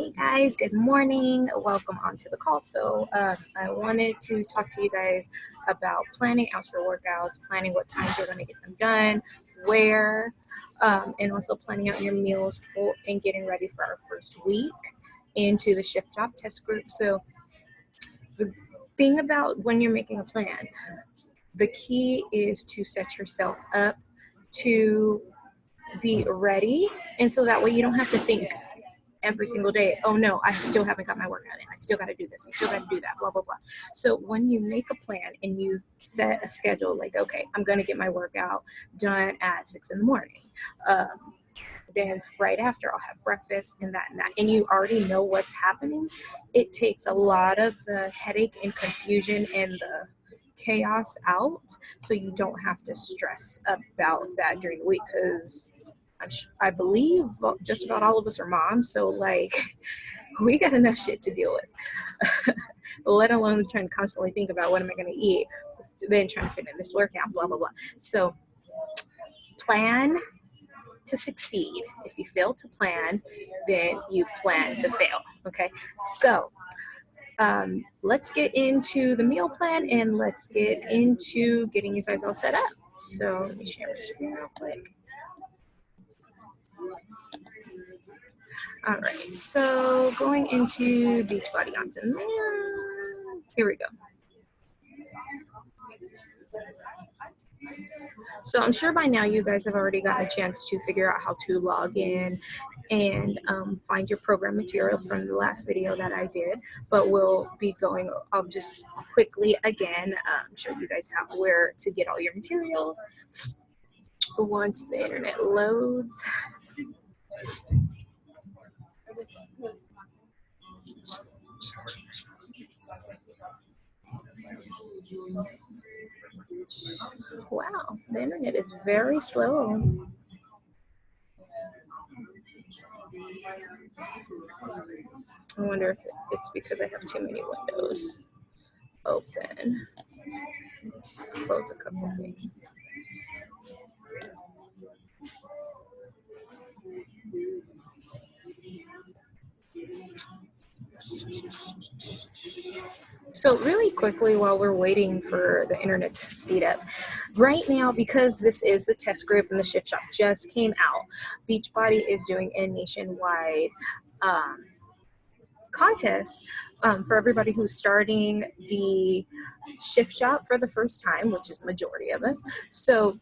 Hey guys, good morning. Welcome onto the call. I wanted to talk to you guys about planning out your workouts, planning what times you're going to get them done, where, and also planning out your meals and getting ready for our first week into the Shift Shop test group. So the thing about when you're making a plan, the key is to set yourself up to be ready, and so that way you don't have to think every single day, oh no, I still haven't got my workout in. I still got to do this. I still got to do that, blah, blah, blah. So when you make a plan and you set a schedule, like, okay, I'm going to get my workout done at 6 in the morning. Then right after I'll have breakfast and that, and you already know what's happening. It takes a lot of the headache and confusion and the chaos out, so you don't have to stress about that during the week, because I believe just about all of us are moms, so like we got enough shit to deal with, let alone trying to constantly think about what am I going to eat, then trying to fit in this workout, blah, blah, blah. So plan to succeed. If you fail to plan, then you plan to fail. Okay, so let's get into the meal plan and let's get into getting you guys all set up. So let me share my screen real quick. All right, so going into Beachbody on Demand. Here we go. So I'm sure by now you guys have already gotten a chance to figure out how to log in and find your program materials from the last video that I did, but I'll just quickly again show you guys where to get all your materials once the internet loads. Wow, the internet is very slow. I wonder if it's because I have too many windows open. Close a couple things. So really quickly, while we're waiting for the internet to speed up, right now, because this is the test group and the Shift Shop just came out, Beachbody is doing a nationwide contest for everybody who's starting the Shift Shop for the first time, which is the majority of us. So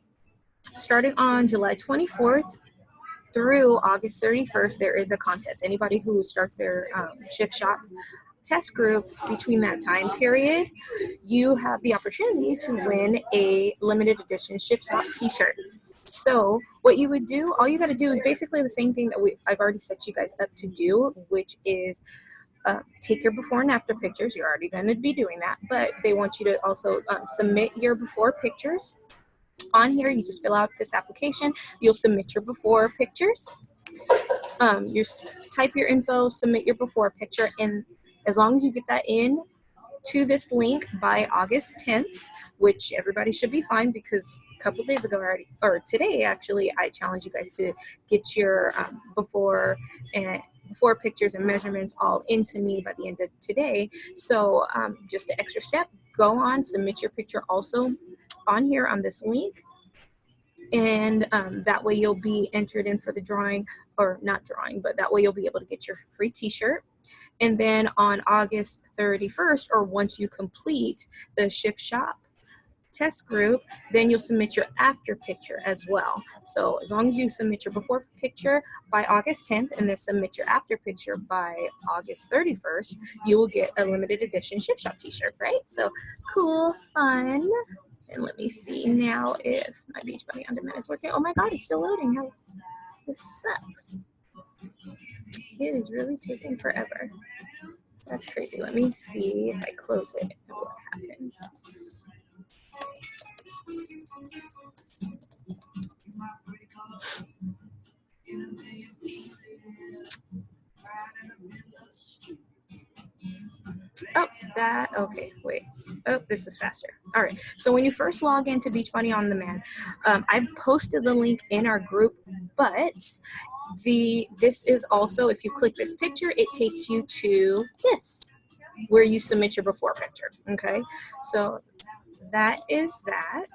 starting on July 24th through August 31st, there is a contest. Anybody who starts their Shift Shop test group between that time period, you have the opportunity to win a limited edition Shift Shop t-shirt. So what you would do, all you got to do is basically the same thing that I've already set you guys up to do, which is take your before and after pictures. You're already going to be doing that, but they want you to also submit your before pictures. On here, you just fill out this application. You'll submit your before pictures. You type your info, submit your before picture, and as long as you get that in to this link by August 10th, which everybody should be fine, because a couple days ago or today actually, I challenged you guys to get your before pictures and measurements all into me by the end of today. So just an extra step, go on, submit your picture also on here on this link, and that way you'll be entered in for the drawing, or not drawing, but that way you'll be able to get your free t-shirt. And then on August 31st, or once you complete the Shift Shop test group, then you'll submit your after picture as well. So as long as you submit your before picture by August 10th and then submit your after picture by August 31st, you will get a limited edition Shift Shop t-shirt, right? So cool, fun. And let me see now if my Beachbody on Demand is working. Oh my God, it's still loading. This sucks. It is really taking forever. That's crazy. Let me see if I close it and what happens. Okay, wait. Oh, this is faster. All right, so when you first log into Beachbody on Demand, I posted the link in our group, but this is also, if you click this picture, it takes you to this, where you submit your before picture. Okay, so that is that.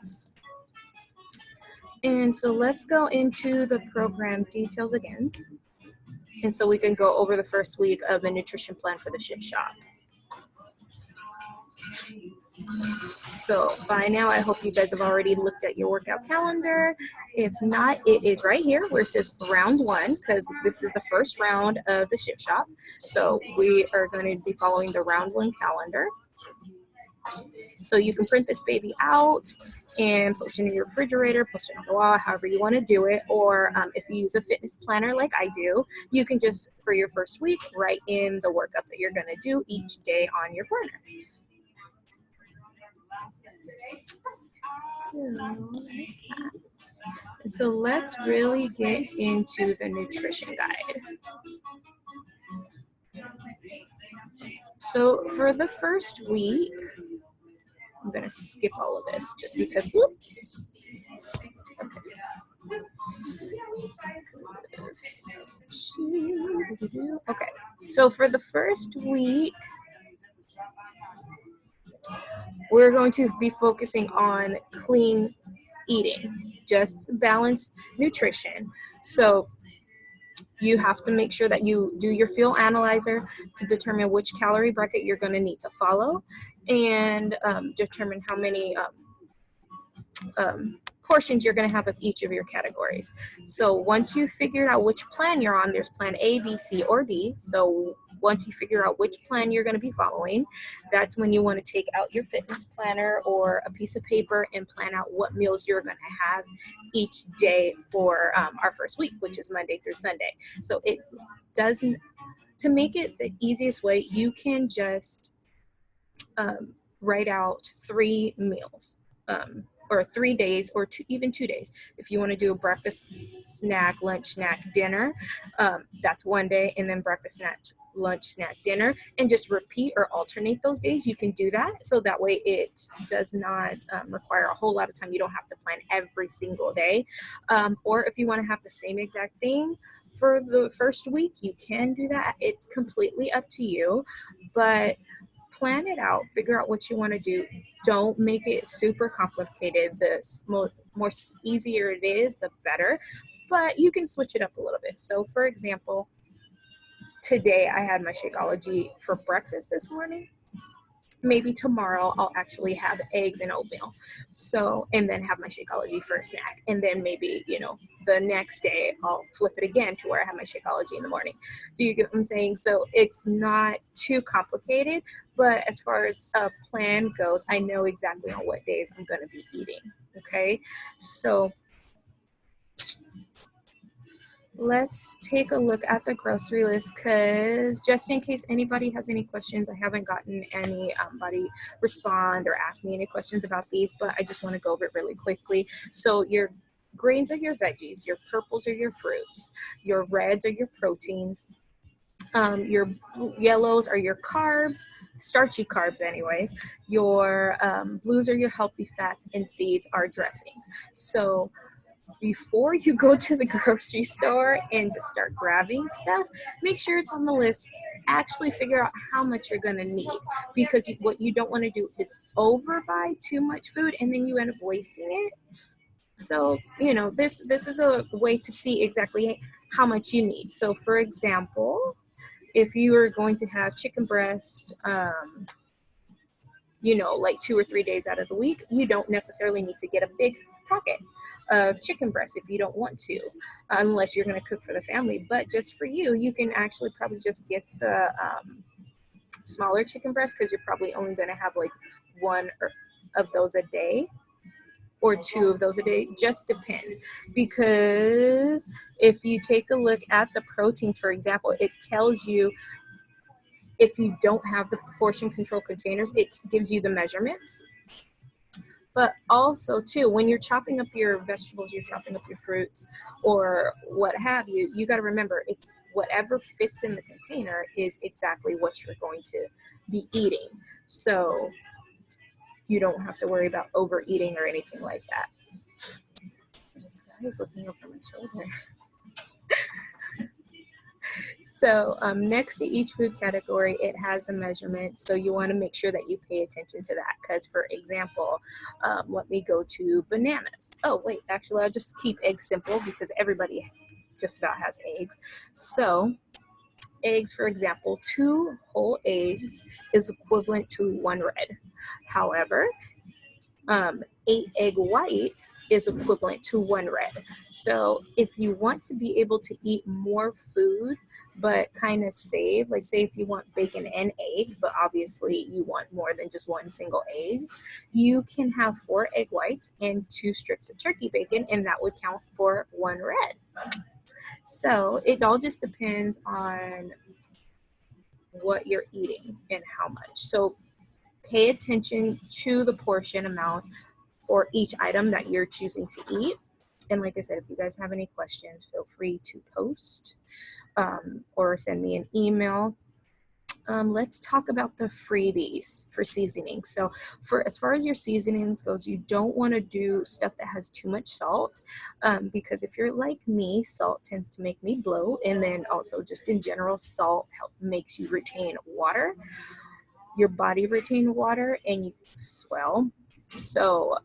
And so let's go into the program details again. And so we can go over the first week of the nutrition plan for the Shift Shop. So by now, I hope you guys have already looked at your workout calendar. If not, it is right here where it says round 1, because this is the first round of the Shift Shop. So we are going to be following the round 1 calendar. So you can print this baby out and post it in your refrigerator, post it on the wall, however you want to do it. Or if you use a fitness planner like I do, you can just, for your first week, write in the workouts that you're going to do each day on your planner. So let's really get into the nutrition guide. So for the first week, I'm going to skip all of this just because, whoops. Okay, so for the first week, we're going to be focusing on clean eating, just balanced nutrition. So you have to make sure that you do your fuel analyzer to determine which calorie bracket you're going to need to follow, and determine how many portions you're going to have of each of your categories. So once you figure out which plan you're on, there's plan A, B, C, or D. So once you figure out which plan you're going to be following, that's when you want to take out your fitness planner or a piece of paper and plan out what meals you're going to have each day for our first week, which is Monday through Sunday. So it doesn't, to make it the easiest way, you can just write out 3 meals. Or 3 days, or even 2 days. If you want to do a breakfast, snack, lunch, snack, dinner, that's 1 day, and then breakfast, snack, lunch, snack, dinner, and just repeat or alternate those days. You can do that, so that way it does not require a whole lot of time. You don't have to plan every single day. Or if you want to have the same exact thing for the first week, you can do that. It's completely up to you, but plan it out, figure out what you want to do. Don't make it super complicated. The more easier it is, the better, but you can switch it up a little bit. So for example, today I had my Shakeology for breakfast this morning. Maybe tomorrow I'll actually have eggs and oatmeal. So, and then have my Shakeology for a snack. And then maybe, the next day I'll flip it again to where I have my Shakeology in the morning. Do you get what I'm saying? So it's not too complicated, but as far as a plan goes, I know exactly on what days I'm going to be eating. Okay. So let's take a look at the grocery list, because just in case anybody has any questions, I haven't gotten anybody respond or ask me any questions about these, but I just want to go over it really quickly. So your greens are your veggies, your purples are your fruits, your reds are your proteins, your yellows are your carbs, starchy carbs anyways, your blues are your healthy fats, and seeds are dressings. So before you go to the grocery store and just start grabbing stuff, make sure it's on the list. Actually figure out how much you're going to need, because what you don't want to do is overbuy too much food and then you end up wasting it. So, this is a way to see exactly how much you need. So for example, if you are going to have chicken breast, like 2 or 3 days out of the week, you don't necessarily need to get a big pocket of chicken breast if you don't want to, unless you're going to cook for the family. But just for you, you can actually probably just get the smaller chicken breast, because you're probably only going to have like 1 of those a day or 2 of those a day. Just depends, because if you take a look at the proteins, for example, it tells you, if you don't have the portion control containers, it gives you the measurements. But also, too, when you're chopping up your vegetables, you're chopping up your fruits, or what have you, you got to remember, it's whatever fits in the container is exactly what you're going to be eating. So you don't have to worry about overeating or anything like that. This guy is looking over my shoulder. So next to each food category, it has the measurement. So you want to make sure that you pay attention to that. Because for example, let me go to bananas. Oh, wait, actually, I'll just keep eggs simple because everybody just about has eggs. So eggs, for example, 2 whole eggs is equivalent to 1 red. However, 8 egg white is equivalent to 1 red. So if you want to be able to eat more food, but kind of save, like say if you want bacon and eggs, but obviously you want more than just 1 single egg, you can have 4 egg whites and 2 strips of turkey bacon, and that would count for 1 red. So it all just depends on what you're eating and how much. So pay attention to the portion amount for each item that you're choosing to eat. And like I said, if you guys have any questions, feel free to post or send me an email. Let's talk about the freebies for seasoning. So for as far as your seasonings goes, you don't want to do stuff that has too much salt because if you're like me, salt tends to make me bloat. And then also just in general, salt makes you retain water. Your body retain water and you swell. So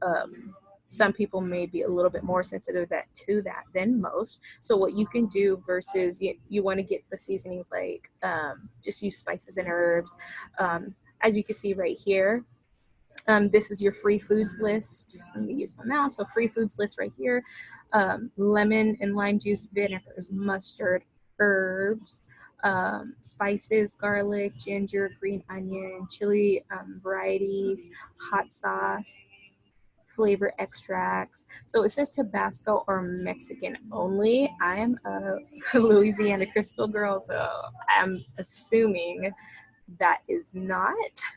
some people may be a little bit more sensitive to that than most. So what you can do versus you want to get the seasonings like just use spices and herbs. As you can see right here, this is your free foods list. Let me use my mouse. So free foods list right here. Lemon and lime juice, vinegars, mustard, herbs, spices, garlic, ginger, green onion, chili varieties, hot sauce, flavor extracts. So it says Tabasco or Mexican only. I am a Louisiana Crystal girl, so I'm assuming that is not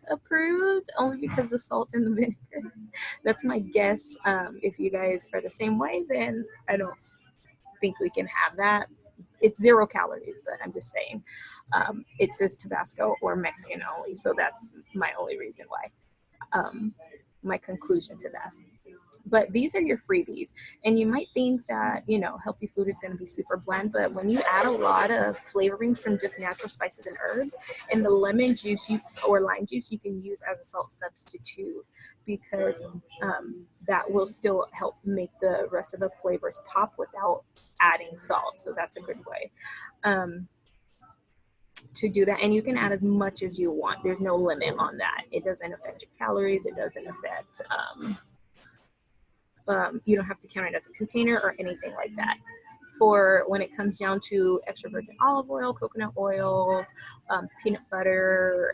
approved only because the salt and the vinegar. That's my guess. If you guys are the same way, then I don't think we can have that. It's 0 calories, but I'm just saying it says Tabasco or Mexican only. So that's my only reason why, my conclusion to that. But these are your freebies. And you might think that, healthy food is going to be super bland, but when you add a lot of flavoring from just natural spices and herbs, and the lemon juice or lime juice you can use as a salt substitute because that will still help make the rest of the flavors pop without adding salt. So that's a good way to do that. And you can add as much as you want. There's no limit on that. It doesn't affect your calories. It doesn't affect you don't have to count it as a container or anything like that. For when it comes down to extra virgin olive oil, coconut oils, peanut butter,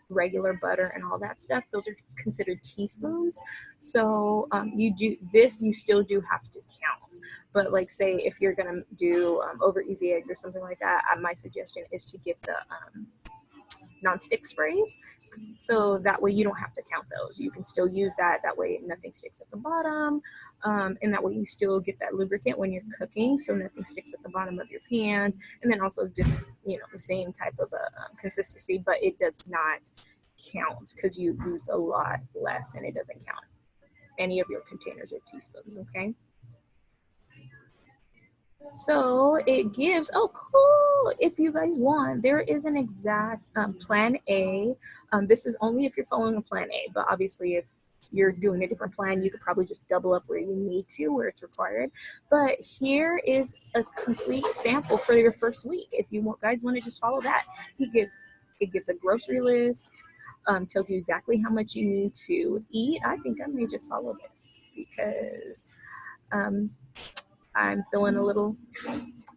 regular butter, and all that stuff, those are considered teaspoons. So you still do have to count. But like say if you're gonna do over easy eggs or something like that, my suggestion is to get the non-stick sprays. So that way you don't have to count those. You can still use that. That way nothing sticks at the bottom. And that way you still get that lubricant when you're cooking. So nothing sticks at the bottom of your pans. And then also just, the same type of consistency, but it does not count because you use a lot less and it doesn't count. Any of your containers are teaspoons, okay? So it gives, oh cool, if you guys want, there is an exact plan A. This is only if you're following a plan A, but obviously if you're doing a different plan, you could probably just double up where you need to, where it's required. But here is a complete sample for your first week. If you guys want to just follow that, it gives a grocery list, tells you exactly how much you need to eat. I think I may just follow this because I'm feeling a little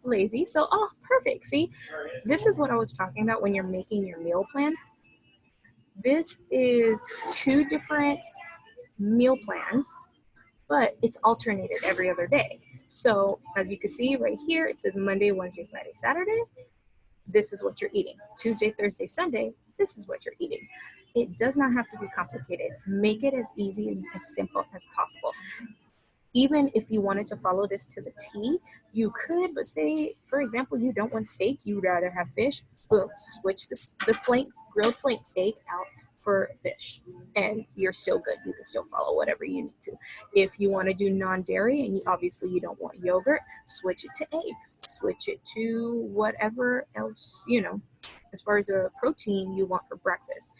lazy. So, perfect. See, this is what I was talking about when you're making your meal plan. This is 2 different meal plans, but it's alternated every other day. So as you can see right here, it says Monday, Wednesday, Friday, Saturday. This is what you're eating. Tuesday, Thursday, Sunday, this is what you're eating. It does not have to be complicated. Make it as easy and as simple as possible. Even if you wanted to follow this to the T, you could, but say, for example, you don't want steak, you'd rather have fish, boom, switch the grilled flank steak out for fish, and you're still good. You can still follow whatever you need to. If you want to do non-dairy and obviously you don't want yogurt, switch it to eggs, switch it to whatever else, as far as a protein you want for breakfast,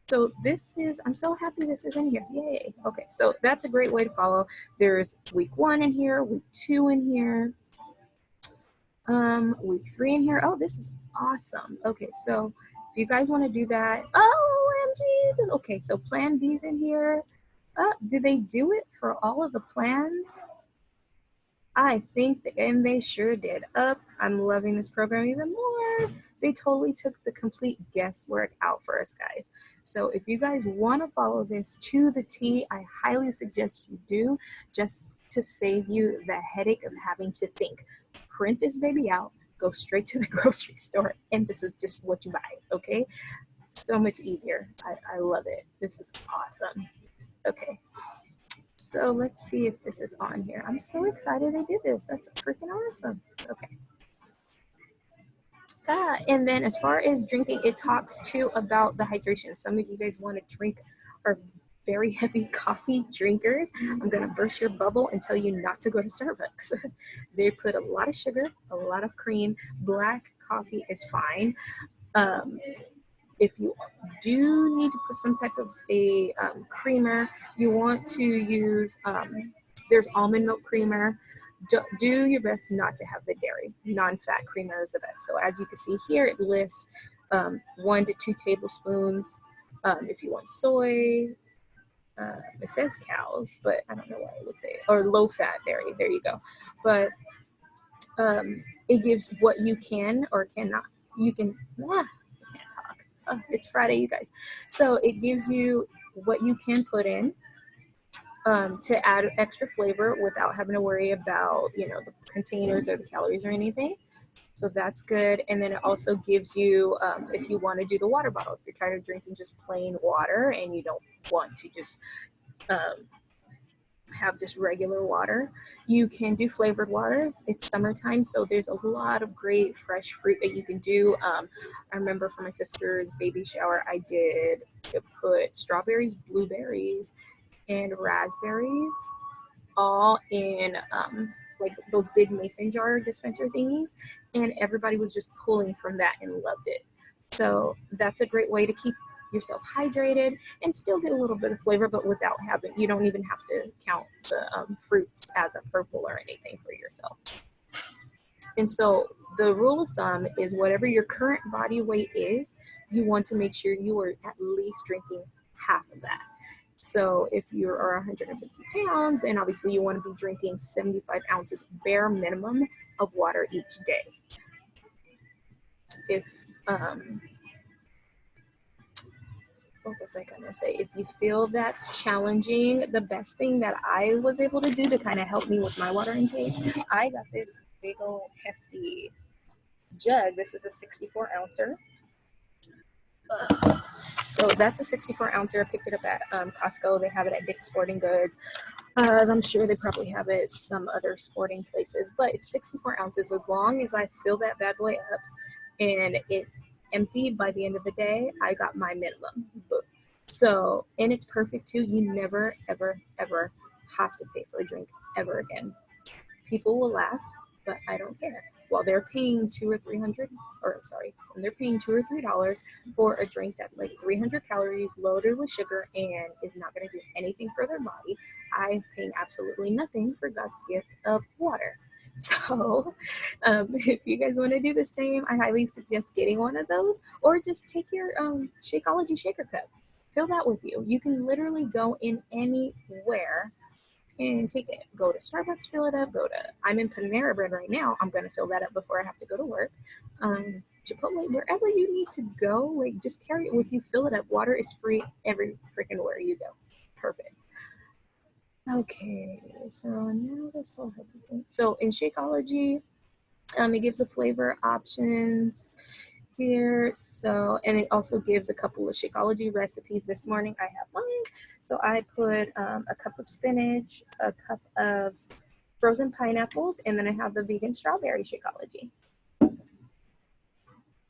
So this is, I'm so happy this is in here. Yay. Okay, so that's a great way to follow. There's week 1 in here, week 2 in here, week 3 in here. Oh, this is awesome. Okay, so if you guys want to do that, OMG. Okay, so Plan B's in here. Did they do it for all of the plans? I think, and they sure did. I'm loving this program even more. They totally took the complete guesswork out for us, guys. So if you guys want to follow this to the T, I highly suggest you do, just to save you the headache of having to think. Print this baby out, go straight to the grocery store, and this is just what you buy, okay? So much easier. I love it. This is awesome. Okay. So let's see if this is on here. I'm so excited they did this. That's freaking awesome. Okay. And then as far as drinking, it talks too about the hydration. Some of you guys want to drink are very heavy coffee drinkers. I'm going to burst your bubble and tell you not to go to Starbucks. They put a lot of sugar, a lot of cream. Black coffee is fine. If you do need to put some type of a creamer, you want to use, there's almond milk creamer. Do your best not to have the dairy. Non-fat creamer is the best. So as you can see here, it lists 1 to 2 tablespoons. If you want soy, it says cows, but I don't know why it would say, or low-fat dairy. There you go. But it gives what you can or cannot. You can, I can't talk. It's Friday, you guys. So it gives you what you can put in to add extra flavor without having to worry about, the containers or the calories or anything. So that's good. And then it also gives you, if you want to do the water bottle, if you're tired of drinking just plain water and you don't want to just have just regular water, you can do flavored water. It's summertime, so there's a lot of great fresh fruit that you can do. I remember for my sister's baby shower, I did put strawberries, blueberries, and raspberries all in like those big mason jar dispenser thingies, and everybody was just pulling from that and loved it. So that's a great way to keep yourself hydrated and still get a little bit of flavor, but without having, you don't even have to count the fruits as a purple or anything for yourself. And so the rule of thumb is whatever your current body weight is, you want to make sure you are at least drinking half of that. So if you are 150 pounds, then obviously you want to be drinking 75 ounces bare minimum of water each day. If, what was I gonna say? If you feel that's challenging, the best thing that I was able to do to kind of help me with my water intake, I got this big old hefty jug. This is a 64 ouncer. So that's a 64 ouncer. I picked it up at Costco. They have it at Dick's Sporting Goods. I'm sure they probably have it some other sporting places, but it's 64 ounces. As long as I fill that bad boy up and it's empty by the end of the day, I got my minimum. So, and it's perfect too. You never, ever, ever have to pay for a drink ever again. People will laugh, but I don't care. While they're paying when they're paying $2 or $3 for a drink that's like 300 calories, loaded with sugar, and is not going to do anything for their body, I'm paying absolutely nothing for God's gift of water. So if you guys want to do the same, I highly suggest getting one of those, or just take your Shakeology shaker cup. Fill that with you. You can literally go in anywhere and take it. Go to Starbucks, fill it up. I'm in Panera Bread right now. I'm going to fill that up before I have to go to work. Chipotle, wherever you need to go, like just carry it with you, fill it up. Water is free every freaking where you go. Perfect. Okay, so now let's talk about the thing. So in Shakeology, it gives the flavor options here. So, and it also gives a couple of Shakeology recipes. This morning I have mine. So I put a cup of spinach, a cup of frozen pineapples, and then I have the vegan strawberry Shakeology.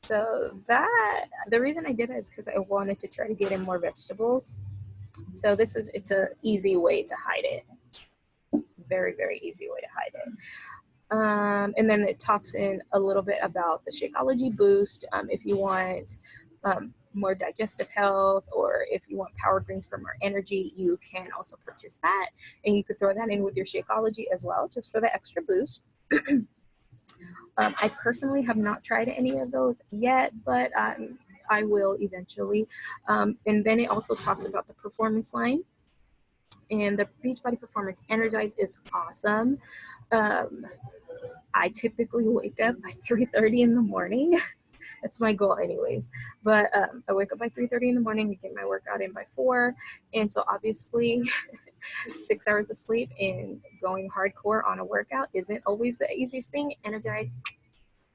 So the reason I did that is because I wanted to try to get in more vegetables. So it's a easy way to hide it. Very, very easy way to hide it. And then it talks in a little bit about the Shakeology Boost. If you want more digestive health, or if you want power greens for more energy, you can also purchase that. And you could throw that in with your Shakeology as well, just for the extra boost. I personally have not tried any of those yet, but I will eventually. And then it also talks about the performance line. And the Beachbody Performance Energize is awesome. I typically wake up by 3:30 in the morning. That's my goal anyways. But I wake up by 3:30 in the morning to get my workout in by 4. And so obviously 6 hours of sleep and going hardcore on a workout isn't always the easiest thing. Energize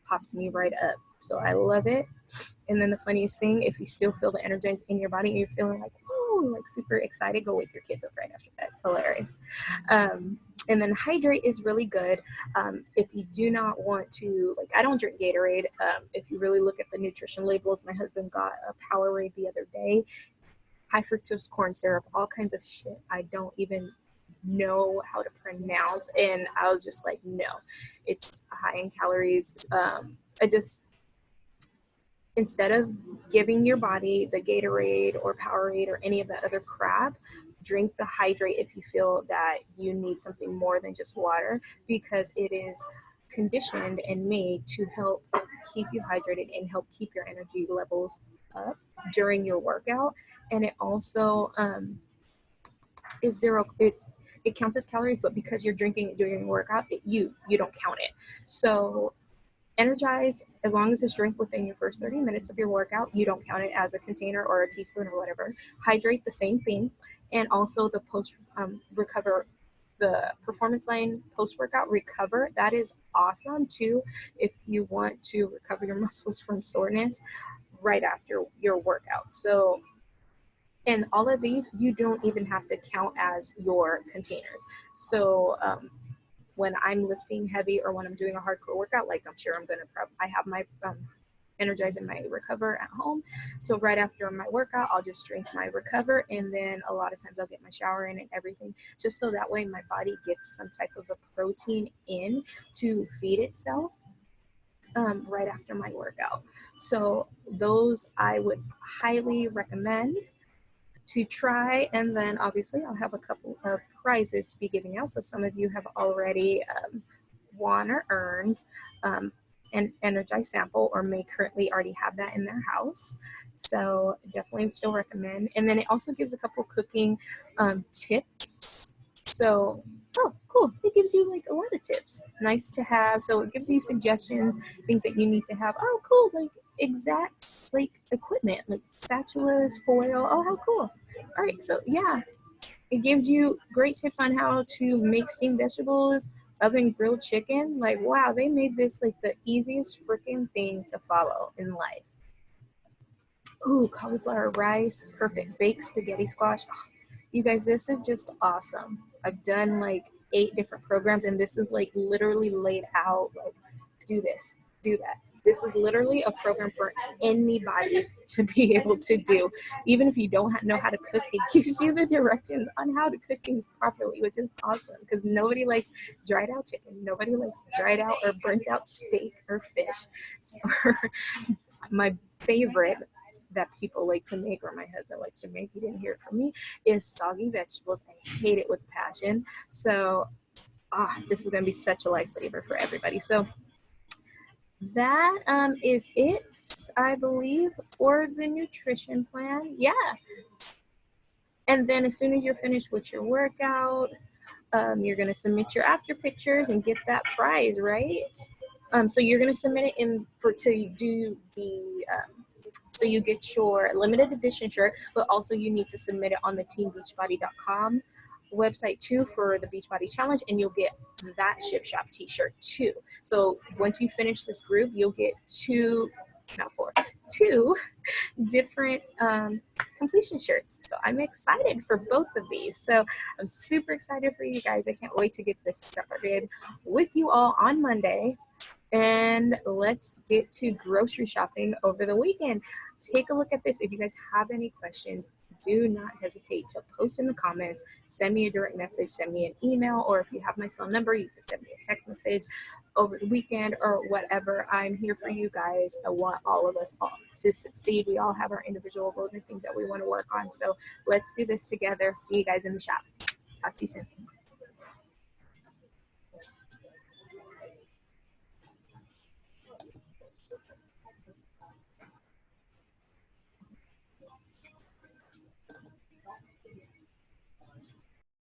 pops me right up. So I love it. And then the funniest thing, if you still feel the Energize in your body and you're feeling like, oh, like super excited, go wake your kids up right after that. It's hilarious. And then Hydrate is really good. If you do not want to, like, I don't drink Gatorade. If you really look at the nutrition labels, my husband got a Powerade the other day. High fructose corn syrup, all kinds of shit I don't even know how to pronounce. And I was just like, no, it's high in calories. Instead of giving your body the Gatorade or Powerade or any of that other crap, drink the Hydrate if you feel that you need something more than just water, because it is conditioned and made to help keep you hydrated and help keep your energy levels up during your workout. And it also is zero. It counts as calories, but because you're drinking it during your workout, you don't count it. So Energize, as long as it's drink within your first 30 minutes of your workout, you don't count it as a container or a teaspoon or whatever. Hydrate, the same thing. And also the recover, the performance line post-workout recover, that is awesome too if you want to recover your muscles from soreness right after your workout. So, and all of these, you don't even have to count as your containers. So, when I'm lifting heavy or when I'm doing a hardcore workout, like I'm sure I'm going to I have my Energize and my Recover at home. So right after my workout, I'll just drink my Recover, and then a lot of times I'll get my shower in and everything, just so that way my body gets some type of a protein in to feed itself right after my workout. So those I would highly recommend to try. And then obviously I'll have a couple of prizes to be giving out. So some of you have already won or earned an Energize sample, or may currently already have that in their house. So definitely still recommend. And then it also gives a couple cooking tips. So, oh, cool. It gives you like a lot of tips. Nice to have. So it gives you suggestions, things that you need to have. Oh, cool. Like exact like equipment, like spatulas, foil. Oh, how cool. All right. So yeah, it gives you great tips on how to make steamed vegetables, oven grilled chicken. Like, wow, they made this like the easiest freaking thing to follow in life. Ooh, cauliflower rice, perfect. Baked spaghetti squash. Oh, you guys, this is just awesome. I've done like 8 different programs, and this is like literally laid out like, do this, do that. This is literally a program for anybody to be able to do. Even if you don't know how to cook, it gives you the directions on how to cook things properly, which is awesome, because nobody likes dried out chicken. Nobody likes dried out or burnt out steak or fish. So, my favorite that people like to make, or my husband likes to make, he didn't hear it from me, is soggy vegetables. I hate it with passion. So this is going to be such a lifesaver for everybody. So that is it, I believe, for the nutrition plan. Yeah. And then as soon as you're finished with your workout, you're going to submit your after pictures and get that prize, right? So you're going to submit it in to do the so you get your limited edition shirt, but also you need to submit it on the teambeachbody.com website too for the Beachbody Challenge, and you'll get that Shift Shop t-shirt too. So once you finish this group, you'll get 2 different completion shirts. So I'm excited for both of these. So I'm super excited for you guys. I can't wait to get this started with you all on Monday. and let's get to grocery shopping over the weekend. Take a look at this. If you guys have any questions, do not hesitate to post in the comments, send me a direct message, send me an email, or if you have my cell number, you can send me a text message over the weekend or whatever. I'm here for you guys. I want all of us all to succeed. We all have our individual goals and things that we want to work on. So let's do this together. See you guys in the shop. Talk to you soon.